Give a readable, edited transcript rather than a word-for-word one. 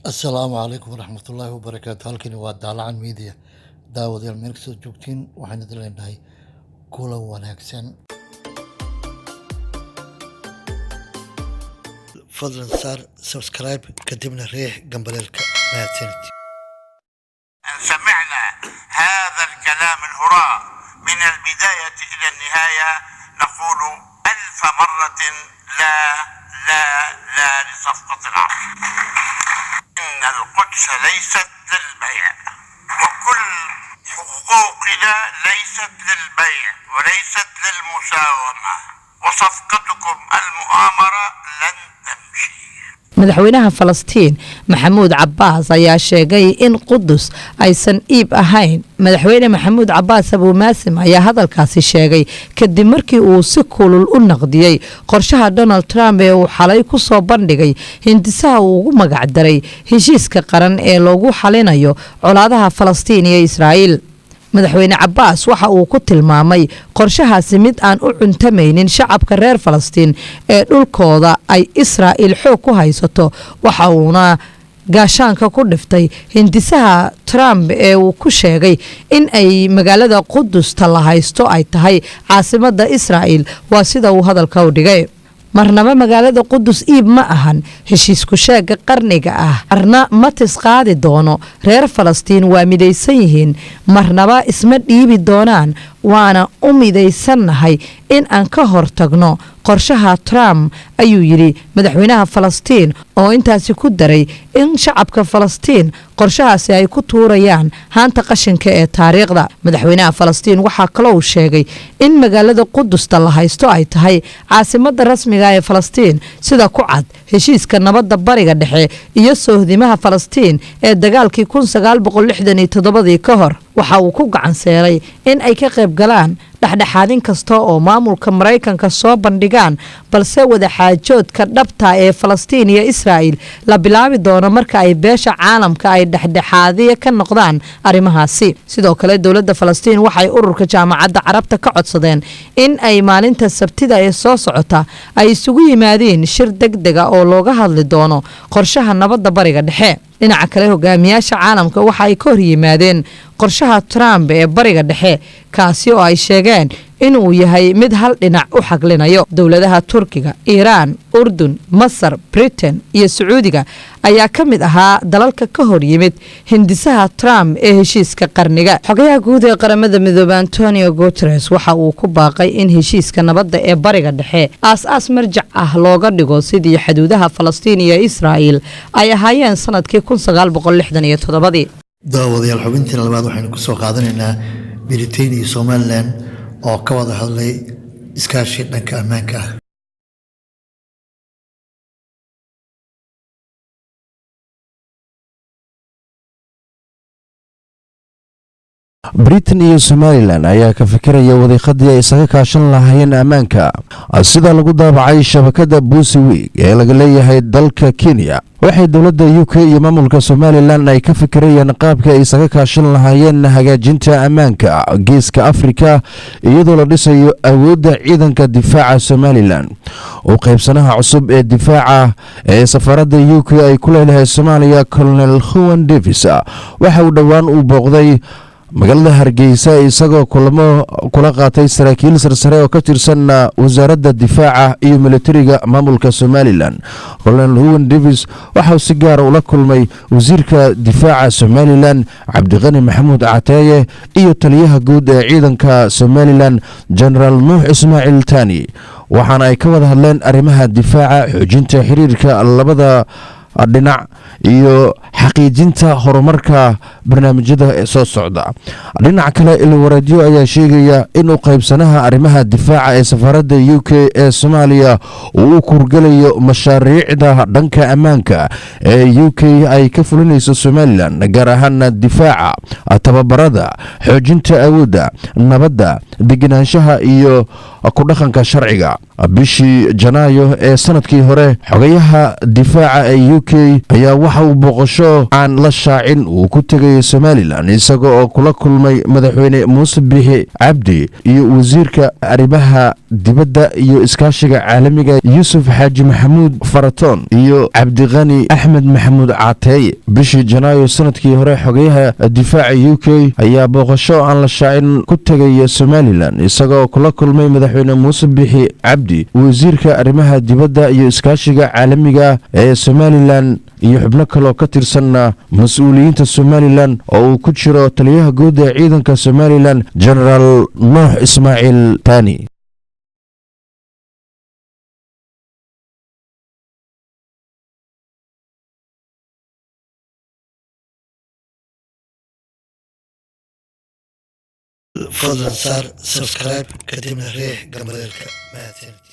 السلام عليكم ورحمة الله وبركاته. halkani waa Daalacan Media. daawadayaal meel kastoo joogtiin waxaan idin leenahay kulan wanaagsan. fadlan saar subscribe kadibna riix gambaleelka mahadsanid. سمعنا هذا الكلام الهراء من البداية إلى النهاية نقول 1000 مرة لا لا لا لصفقة العرب. إن القدس ليست للبيع وكل حقوقنا ليست للبيع وليست للمساومة وصفقتكم المؤامرة لن تمشي. madaxweynaha Falastiin Maxamuud Cabbaas ayaa sheegay in Qudus aysan iib ahayn. madaxweyne Maxamuud Cabbaas Abu Maasim ayaa hadalkaasi sheegay kadib markii uu si kulul u naqdiyay qorshaha Donald Trump ee uu xalay ku soo bandhigay hindisaha uu ugu magac daray heshiiska qaran ee loogu xalinayo colaadaha Falastiin iyo Israa'iil. madaxweyne Cabbaas waxa uu ku tilmaamay qorshahaasi mid aan u cuntamaynin shacabka reer Falastiin ee dhulkooda ay Israa'iil xoog ku haysato. waxa uuna gaashaanka ku dhiftay hindisaha Trump ee uu ku sheegay in ay magaalada Qudus la haysto ay tahay caasimadda Israa'iil. waa sida uu hadalka u dhigay. marnaba magaalada Qudus iib ma ahan heshiisku sheega qarniga ah. arna ma tisqaadi doono. reer Falastiin waa midaysan yihiin, marnaba isma dhiibi doonaan. waana u midaysannahay in aan ka hortagno qorshaha Trump, ayuu yiri madaxweynaha Falastiin oo intaasi ku daray in shacabka Falastiin qorshahaasi ay ku tuurayaan haanta qashinka ee taariikhda. madaxweynaha Falastiin waxa kale uu sheegay in magaalada Qudus la haysto ay tahay caasimadda rasmiga ee Falastiin sida ku cad heshiiska nabadda bariga dhexe iyo soohdimaha Falastiin ee dagaalkii 1967 ka hor. waxa uu ku gacan seeray in ay ka qayb galaan dhexdhexaadin kasta oo maamulka Mareykanka soo bandhigaan, balse wada xaajoodka dhabta ee Falastiin iyo Israa'iil la bilaabi doono marka ay beesha caalamka ay dhexdhexaadiye ka noqdaan arrimahaasi. sidoo kale dowladda Falastiin waxay ururka jaamacadda Carabta ka codsadeen in ay maalinta Sabtida ee soo socota ay isugu yimaadeen shir degdeg ah oo looga hadli doono qorshaha nabadda bariga dhexe. dhinaca kale hogaamiyaasha caalamka waxa ay ka hor yimaadeen qorshaha Trump ee bariga dhexe, kaasi oo ay sheegeen inuu yahay mid hal dhinac u xaglinayo. dowladaha Turkiga, Iiraan, Urdun, Masar, Britain iyo Sacuudiga ayaa ka mid ahaa dalalka ka hor yimid hindisaha Trump ee heshiiska qarniga. xogayaha guud ee qaramada midoobay Antonio Guterres waxa uu ku baaqay in heshiiska nabadda ee bariga dhexe aas marjac ah looga dhigo sidii xuduudaha Falastiin iyo Israa'iil ay ahaayeen sanadkii 1967. daawadayaal xubintii labaad waxaynu ku soo qaadanaynaa Britain iyo Somaliland oo ka wada hadlay iskaashi dhanka ammaanka ah. Britain iyo Somaliland ayaa ka fikiraya wadiiqadii ay isaga kaashan lahaayeen ammaanka, sida lagu daabacay shabakada Busiwig ee laga leeyahay dalka Kenya. waxay dowladda UK iyo maamulka Somaliland ay ka fikirayaan qaabka ay isaga kaashan lahaayeen hagaajinta ammaanka geeska Afrika iyadoo la dhisayo awoodda ciidanka difaaca Somaliland. oo qaybsanaha cusub ee difaaca ee safaradda UK ay ku leedahay Soomaaliya, Colonel Owen Davis, waxa uu dhawaan u booqday magaalada Hargeysa isagoo kula qaatay saraakiil sarsare oo ka tirsan wasaaradda difaaca iyo militariga maamulka Somaliland. Colonel Owen Davis waxa uu si gaar ah ula kulmay wasiirka difaaca Somaliland Cabdiqani Maxamuud Cataye iyo taliyaha guud ee ciidanka Somaliland General Nuux Ismaaciil Tani, waxaana ay ka wada hadleen arrimaha difaaca, xoojinta xiriirka labada dhinac iyo xaqiijinta horumarka barnaamijyada ee soo socda. dhinaca kale ilwareedyo ayaa sheegaya in qaybsanaha arrimaha difaaca ee safaradda UK ee Soomaaliya uu kurgalayo mashaariicda dhanka ammaanka ee UK ay ka fulinayso Somaliland, gaar ahaan difaaca, tababarada, xoojinta awoodda, nabadda, deganaanshaha iyo ku dhaqanka sharciga. bishii Janaayo ee sanadkii hore xogayaha difaaca ee UK ayaa waxa uu boqosho aan la shaacin uu ku tagay tegay somalilan isaga oo kula kulmay madaxweyne muuse biixi cabdi iyo wasiirka arrimaha dibadda iyo iskaashiga caalamiga yuusuf xaaji maxamuud faratoon iyo cabdiqani axmed maxamuud caateeye bishii janaayo sanadkii hore xogayaha difaaca u k ayaa booqasho aan la shaacin ku tegaya somalilan isagoo kula kulmay madaxweyne muuse biixi cabdi wasiirka arrimaha dibadda iyo iskaashiga caalamiga ee somalilan iyo xubno kaloo ka tirsanna mas-uuliyiinta somalilan oo uu ku jiro taliyaha guud ee ciidanka somalilan genaraal nuux ismaaciil taani fadlan saar subscribe kadibna riix gambaleelka mahadsanid